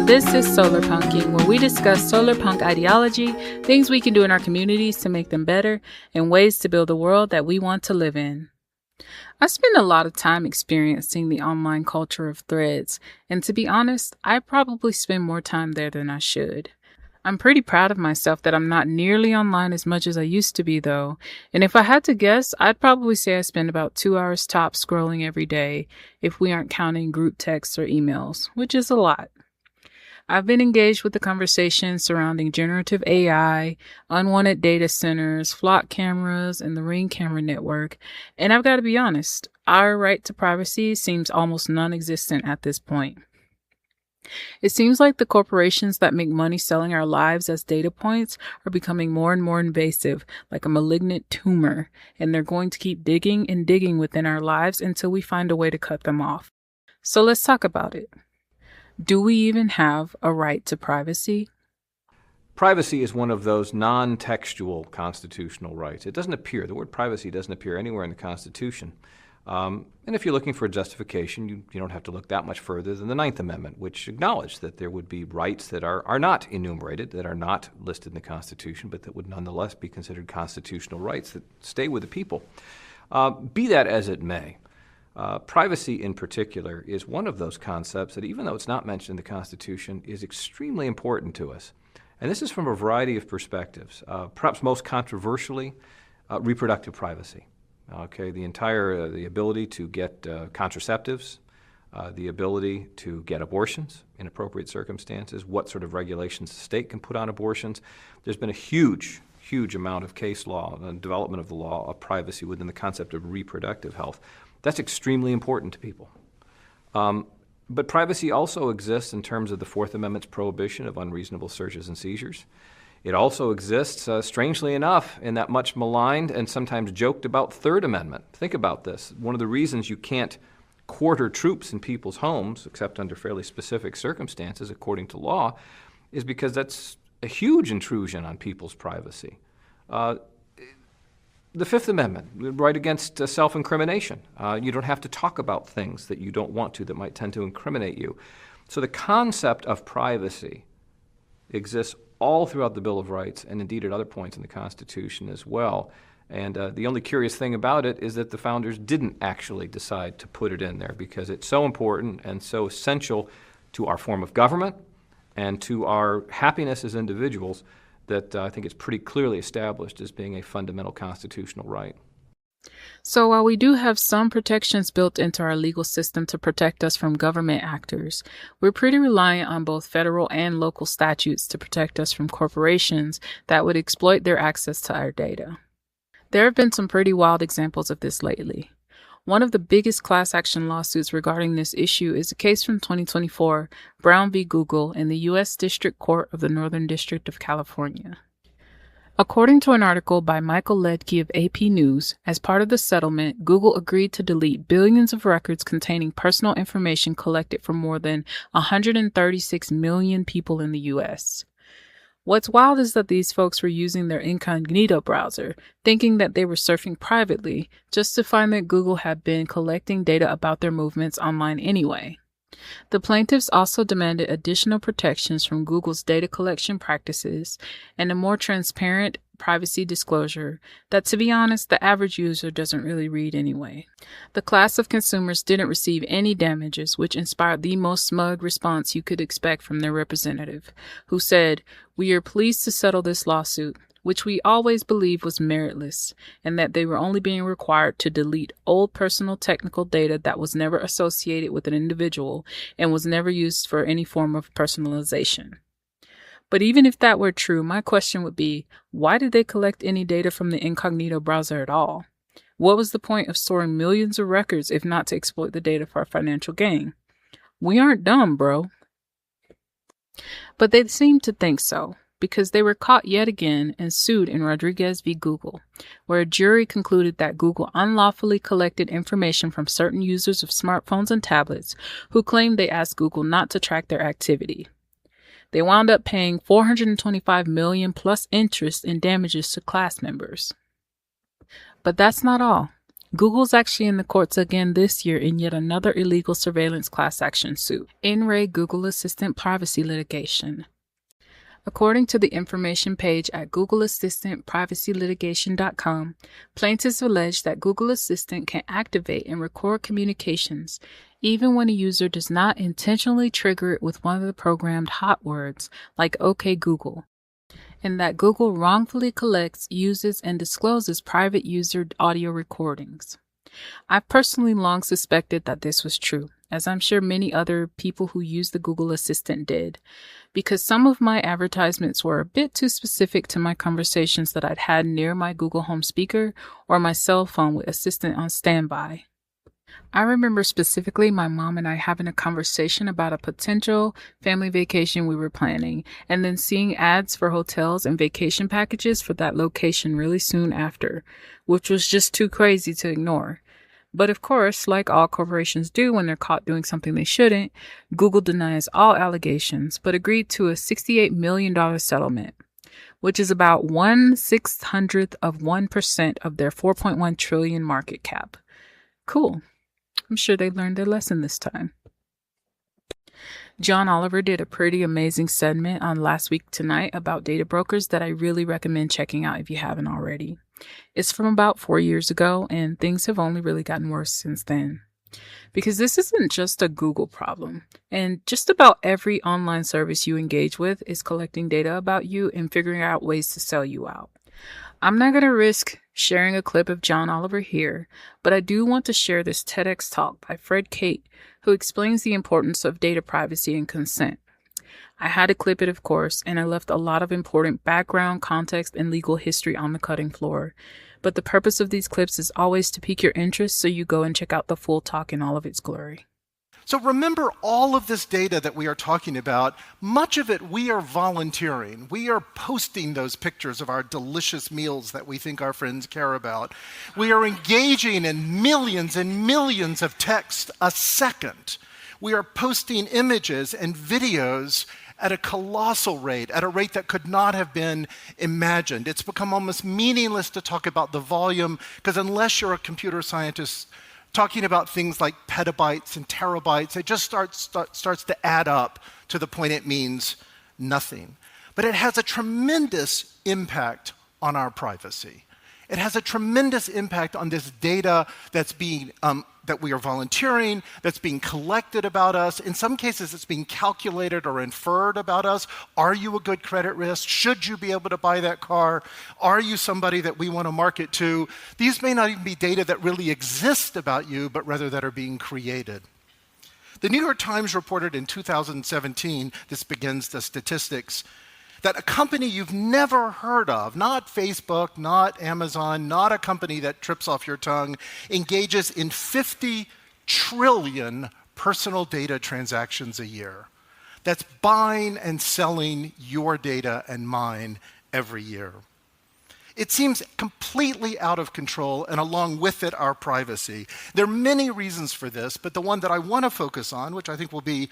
This is Solarpunking, where we discuss solar punk ideology, things we can do in our communities to make them better, and ways to build a world that we want to live in. I spend a lot of time experiencing the online culture of threads, and to be honest, I probably spend more time there than I should. I'm pretty proud of myself that I'm not nearly online as much as I used to be, though, and if I had to guess, I'd probably say I spend about 2 hours tops scrolling every day, if we aren't counting group texts or emails, which is a lot. I've been engaged with the conversation surrounding generative AI, unwanted data centers, flock cameras, and the Ring camera network, and I've got to be honest, our right to privacy seems almost non-existent at this point. It seems like the corporations that make money selling our lives as data points are becoming more and more invasive, like a malignant tumor, and they're going to keep digging and digging within our lives until we find a way to cut them off. So let's talk about it. Do we even have a right to privacy? Privacy is one of those non-textual constitutional rights. It doesn't appear, the word privacy doesn't appear anywhere in the Constitution. And if you're looking for a justification, you don't have to look that much further than the Ninth Amendment, which acknowledged that there would be rights that are not enumerated, that are not listed in the Constitution, but that would nonetheless be considered constitutional rights that stay with the people. Be that as it may, privacy in particular is one of those concepts that, even though it's not mentioned in the Constitution, is extremely important to us. And this is from a variety of perspectives. Perhaps most controversially, reproductive privacy. The ability to get contraceptives, the ability to get abortions in appropriate circumstances, what sort of regulations the state can put on abortions. There's been a huge amount of case law and development of the law of privacy within the concept of reproductive health. That's extremely important to people. But privacy also exists in terms of the Fourth Amendment's prohibition of unreasonable searches and seizures. It also exists, strangely enough, in that much maligned and sometimes joked about Third Amendment. Think about this. One of the reasons you can't quarter troops in people's homes, except under fairly specific circumstances according to law, is because that's a huge intrusion on people's privacy. The Fifth Amendment, right against self-incrimination. You don't have to talk about things that you don't want to that might tend to incriminate you. So the concept of privacy exists all throughout the Bill of Rights and indeed at other points in the Constitution as well. And the only curious thing about it is that the founders didn't actually decide to put it in there because it's so important and so essential to our form of government and to our happiness as individuals that I think it's pretty clearly established as being a fundamental constitutional right. So while we do have some protections built into our legal system to protect us from government actors, we're pretty reliant on both federal and local statutes to protect us from corporations that would exploit their access to our data. There have been some pretty wild examples of this lately. One of the biggest class action lawsuits regarding this issue is a case from 2024, Brown v. Google, in the U.S. District Court of the Northern District of California. According to an article by Michael Ledke of AP News, as part of the settlement, Google agreed to delete billions of records containing personal information collected from more than 136 million people in the U.S. What's wild is that these folks were using their incognito browser, thinking that they were surfing privately, just to find that Google had been collecting data about their movements online anyway. The plaintiffs also demanded additional protections from Google's data collection practices and a more transparent privacy disclosure that, to be honest, the average user doesn't really read anyway. The class of consumers didn't receive any damages, which inspired the most smug response you could expect from their representative, who said, "We are pleased to settle this lawsuit, which we always believed was meritless, and that they were only being required to delete old personal technical data that was never associated with an individual and was never used for any form of personalization." But even if that were true, my question would be, why did they collect any data from the incognito browser at all? What was the point of storing millions of records if not to exploit the data for financial gain? We aren't dumb, bro. But they seem to think so. because they were caught yet again and sued in Rodriguez v. Google, where a jury concluded that Google unlawfully collected information from certain users of smartphones and tablets who claimed they asked Google not to track their activity. They wound up paying $425 million plus interest in damages to class members. But that's not all. Google's actually in the courts again this year in yet another illegal surveillance class action suit, in re Google Assistant privacy litigation. According to the information page at googleassistantprivacylitigation.com, plaintiffs allege that Google Assistant can activate and record communications even when a user does not intentionally trigger it with one of the programmed hot words, like OK Google, and that Google wrongfully collects, uses, and discloses private user audio recordings. I've personally long suspected that this was true, as I'm sure many other people who use the Google Assistant did, because some of my advertisements were a bit too specific to my conversations that I'd had near my Google Home speaker or my cell phone with Assistant on standby. I remember specifically my mom and I having a conversation about a potential family vacation we were planning, and then seeing ads for hotels and vacation packages for that location really soon after, which was just too crazy to ignore. But of course, like all corporations do when they're caught doing something they shouldn't, Google denies all allegations, but agreed to a $68 million settlement, which is about 1/600th of 1% of their $4.1 trillion market cap. Cool. I'm sure they learned their lesson this time. John Oliver did a pretty amazing segment on Last Week Tonight about data brokers that I really recommend checking out if you haven't already. It's from about 4 years ago, and things have only really gotten worse since then. Because this isn't just a Google problem, and just about every online service you engage with is collecting data about you and figuring out ways to sell you out. I'm not going to risk sharing a clip of John Oliver here, but I do want to share this TEDx talk by Fred Kate, who explains the importance of data privacy and consent. I had to clip it, of course, and I left a lot of important background, context, and legal history on the cutting floor. But the purpose of these clips is always to pique your interest, so you go and check out the full talk in all of its glory. So remember, all of this data that we are talking about, much of it we are volunteering. We are posting those pictures of our delicious meals that we think our friends care about. We are engaging in millions and millions of texts a second. We are posting images and videos at a colossal rate, at a rate that could not have been imagined. It's become almost meaningless to talk about the volume, because unless you're a computer scientist, talking about things like petabytes and terabytes, it just starts to add up to the point it means nothing. But it has a tremendous impact on our privacy. It has a tremendous impact on this data that's being that we are volunteering, that's being collected about us. In some cases, it's being calculated or inferred about us. Are you a good credit risk? Should you be able to buy that car? Are you somebody that we want to market to? These may not even be data that really exist about you, but rather that are being created. The New York Times reported in 2017, this begins the statistics, that a company you've never heard of, not Facebook, not Amazon, not a company that trips off your tongue, engages in 50 trillion personal data transactions a year. That's buying and selling your data and mine every year. It seems completely out of control, and along with it, our privacy. There are many reasons for this, but the one that I want to focus on, which I think will be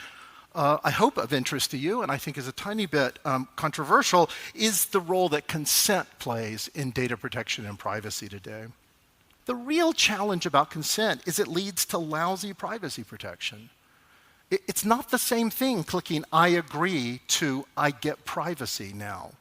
I hope of interest to you, and I think is a tiny bit controversial, is the role that consent plays in data protection and privacy today. The real challenge about consent is it leads to lousy privacy protection. It's not the same thing clicking I agree to I get privacy now.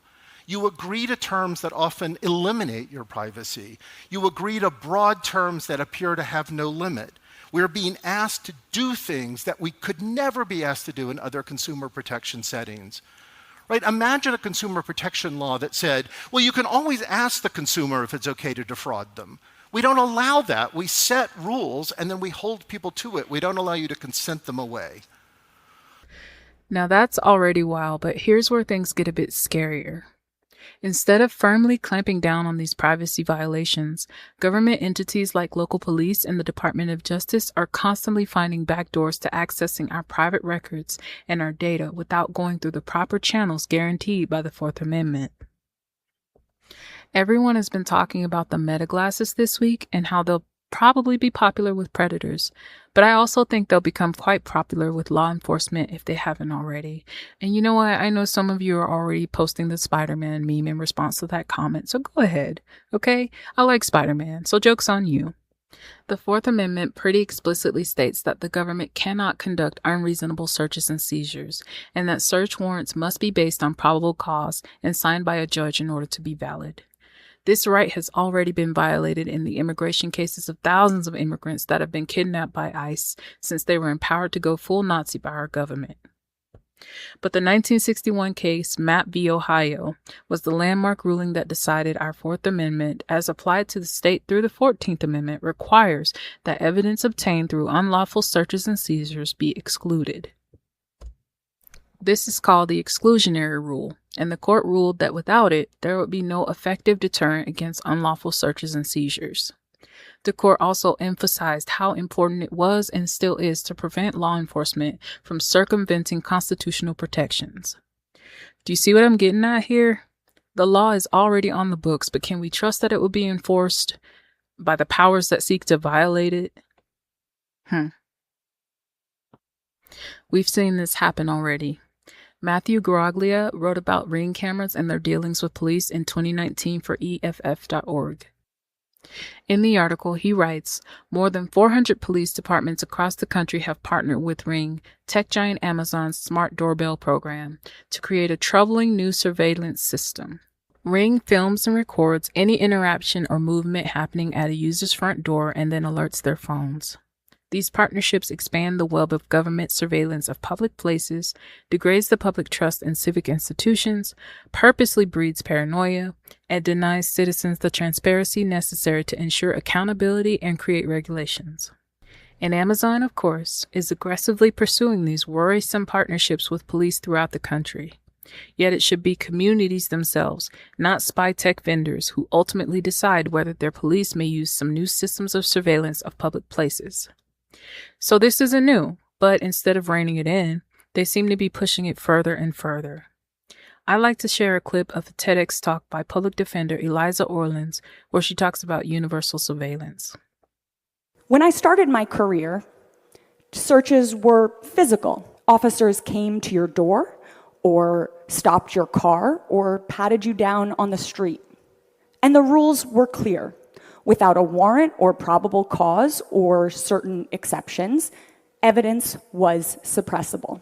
You agree to terms that often eliminate your privacy. You agree to broad terms that appear to have no limit. We're being asked to do things that we could never be asked to do in other consumer protection settings. Right? Imagine a consumer protection law that said, well, you can always ask the consumer if it's okay to defraud them. We don't allow that. We set rules and then we hold people to it. We don't allow you to consent them away. Now that's already wild, but here's where things get a bit scarier. Instead of firmly clamping down on these privacy violations, government entities like local police and the Department of Justice are constantly finding backdoors to accessing our private records and our data without going through the proper channels guaranteed by the Fourth Amendment. Everyone has been talking about the Meta glasses this week and how they'll probably be popular with predators, but I also think they'll become quite popular with law enforcement if they haven't already. And you know what? I know some of you are already posting the Spider-Man meme in response to that comment, so go ahead, okay? I like Spider-Man, so joke's on you. The Fourth Amendment pretty explicitly states that the government cannot conduct unreasonable searches and seizures, and that search warrants must be based on probable cause and signed by a judge in order to be valid. This right has already been violated in the immigration cases of thousands of immigrants that have been kidnapped by ICE since they were empowered to go full Nazi by our government. But the 1961 case, Mapp v. Ohio, was the landmark ruling that decided our Fourth Amendment, as applied to the state through the 14th Amendment, requires that evidence obtained through unlawful searches and seizures be excluded. This is called the exclusionary rule, and the court ruled that without it, there would be no effective deterrent against unlawful searches and seizures. The court also emphasized how important it was and still is to prevent law enforcement from circumventing constitutional protections. Do you see what I'm getting at here? The law is already on the books, but can we trust that it will be enforced by the powers that seek to violate it? We've seen this happen already. Matthew Garaglia wrote about Ring cameras and their dealings with police in 2019 for EFF.org. In the article, he writes, more than 400 police departments across the country have partnered with Ring, tech giant Amazon's smart doorbell program, to create a troubling new surveillance system. Ring films and records any interaction or movement happening at a user's front door and then alerts their phones. These partnerships expand the web of government surveillance of public places, degrades the public trust in civic institutions, purposely breeds paranoia, and denies citizens the transparency necessary to ensure accountability and create regulations. And Amazon, of course, is aggressively pursuing these worrisome partnerships with police throughout the country. Yet it should be communities themselves, not spy tech vendors, who ultimately decide whether their police may use some new systems of surveillance of public places. So this isn't new, but instead of reining it in, they seem to be pushing it further and further. I like to share a clip of a TEDx talk by public defender Eliza Orlins, where she talks about universal surveillance. When I started my career, searches were physical. Officers came to your door, or stopped your car, or patted you down on the street. And the rules were clear. Without a warrant or probable cause or certain exceptions, evidence was suppressible.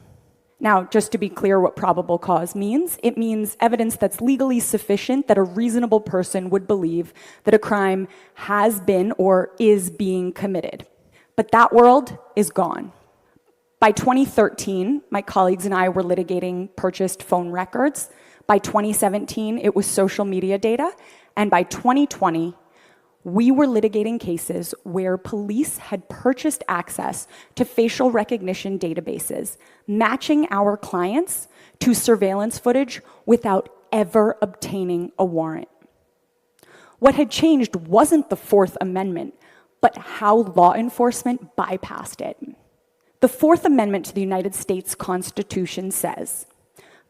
Now, just to be clear what probable cause means, it means evidence that's legally sufficient that a reasonable person would believe that a crime has been or is being committed. But that world is gone. By 2013, my colleagues and I were litigating purchased phone records. By 2017, it was social media data. And by 2020, we were litigating cases where police had purchased access to facial recognition databases, matching our clients to surveillance footage without ever obtaining a warrant. What had changed wasn't the Fourth Amendment, but how law enforcement bypassed it. The Fourth Amendment to the United States Constitution says,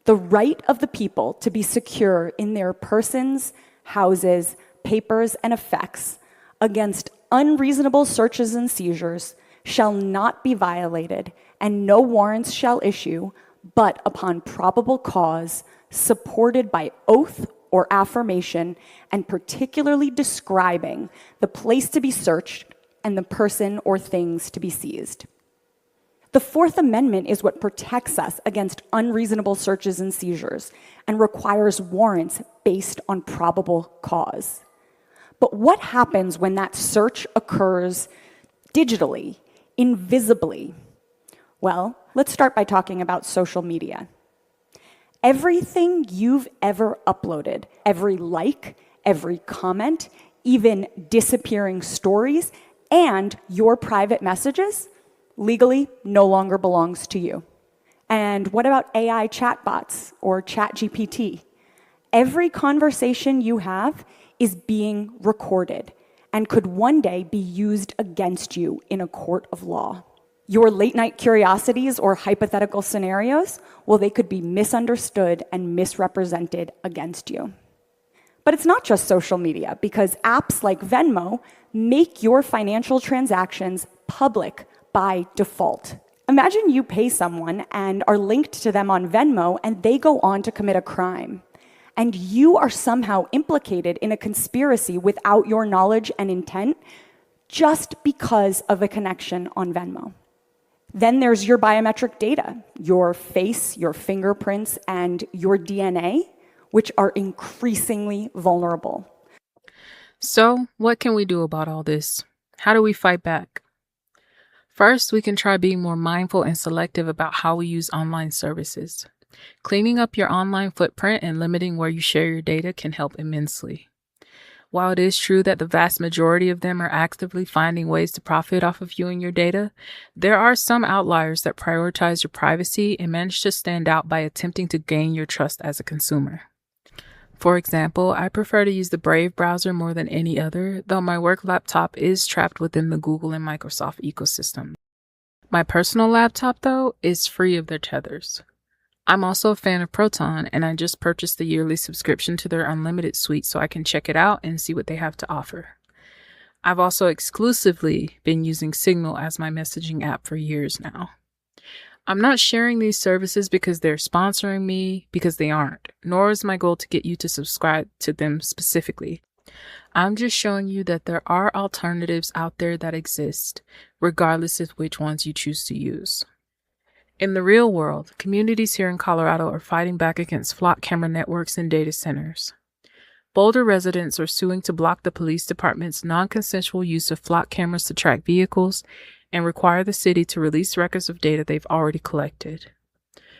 "The right of the people to be secure in their persons, houses, papers, and effects against unreasonable searches and seizures shall not be violated, and no warrants shall issue, but upon probable cause, supported by oath or affirmation, and particularly describing the place to be searched and the person or things to be seized." The Fourth Amendment is what protects us against unreasonable searches and seizures and requires warrants based on probable cause. But what happens when that search occurs digitally, invisibly? Well, let's start by talking about social media. Everything you've ever uploaded, every like, every comment, even disappearing stories, and your private messages, legally no longer belongs to you. And what about AI chatbots or ChatGPT? every conversation you have is being recorded and could one day be used against you in a court of law. Your late-night curiosities or hypothetical scenarios, well, they could be misunderstood and misrepresented against you. But it's not just social media, because apps like Venmo make your financial transactions public by default. Imagine you pay someone and are linked to them on Venmo, and they go on to commit a crime. And you are somehow implicated in a conspiracy without your knowledge and intent just because of a connection on Venmo. Then there's your biometric data, your face, your fingerprints, and your DNA, which are increasingly vulnerable. So, what can we do about all this? How do we fight back? First, we can try being more mindful and selective about how we use online services. Cleaning up your online footprint and limiting where you share your data can help immensely. While it is true that the vast majority of them are actively finding ways to profit off of you and your data, there are some outliers that prioritize your privacy and manage to stand out by attempting to gain your trust as a consumer. For example, I prefer to use the Brave browser more than any other, though my work laptop is trapped within the Google and Microsoft ecosystem. My personal laptop, though, is free of their tethers. I'm also a fan of Proton, and I just purchased the yearly subscription to their Unlimited suite so I can check it out and see what they have to offer. I've also exclusively been using Signal as my messaging app for years now. I'm not sharing these services because they're sponsoring me, because they aren't, nor is my goal to get you to subscribe to them specifically. I'm just showing you that there are alternatives out there that exist, regardless of which ones you choose to use. In the real world, communities here in Colorado are fighting back against flock camera networks and data centers. Boulder residents are suing to block the police department's non-consensual use of flock cameras to track vehicles and require the city to release records of data they've already collected.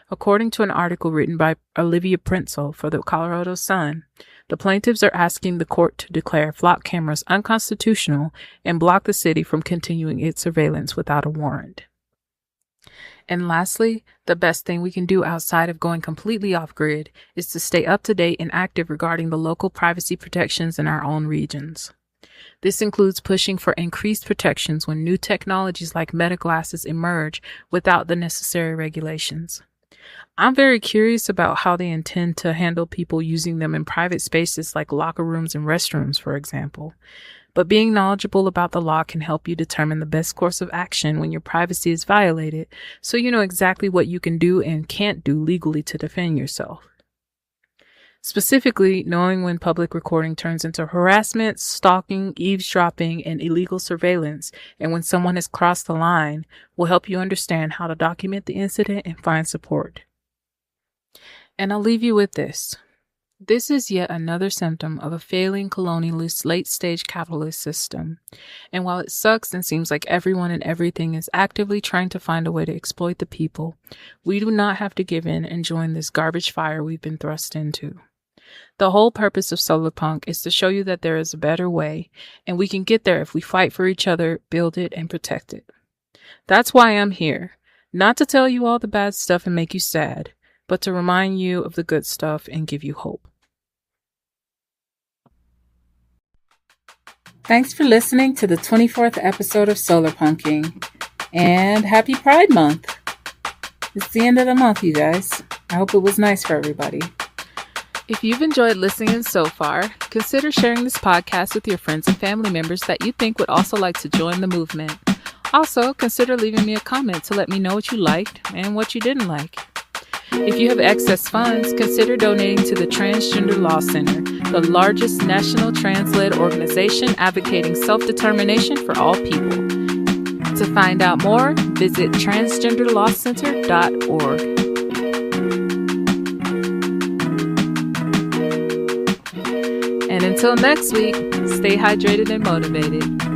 According to an article written by Olivia Prinzel for the Colorado Sun, the plaintiffs are asking the court to declare flock cameras unconstitutional and block the city from continuing its surveillance without a warrant. And lastly, the best thing we can do outside of going completely off-grid is to stay up to date and active regarding the local privacy protections in our own regions. This includes pushing for increased protections when new technologies like meta glasses emerge without the necessary regulations. I'm very curious about how they intend to handle people using them in private spaces like locker rooms and restrooms, for example. But being knowledgeable about the law can help you determine the best course of action when your privacy is violated, so you know exactly what you can do and can't do legally to defend yourself. Specifically, knowing when public recording turns into harassment, stalking, eavesdropping, and illegal surveillance, and when someone has crossed the line, will help you understand how to document the incident and find support. And I'll leave you with this. This is yet another symptom of a failing colonialist late-stage capitalist system. And while it sucks and seems like everyone and everything is actively trying to find a way to exploit the people, we do not have to give in and join this garbage fire we've been thrust into. The whole purpose of Solarpunk is to show you that there is a better way, and we can get there if we fight for each other, build it, and protect it. That's why I'm here. Not to tell you all the bad stuff and make you sad, but to remind you of the good stuff and give you hope. Thanks for listening to the 24th episode of Solarpunking, and happy Pride Month. It's the end of the month, you guys. I hope it was nice for everybody. If you've enjoyed listening so far, consider sharing this podcast with your friends and family members that you think would also like to join the movement. Also, consider leaving me a comment to let me know what you liked and what you didn't like. If you have excess funds, consider donating to the Transgender Law Center, the largest national trans-led organization advocating self-determination for all people. To find out more, visit transgenderlawcenter.org. And until next week, stay hydrated and motivated.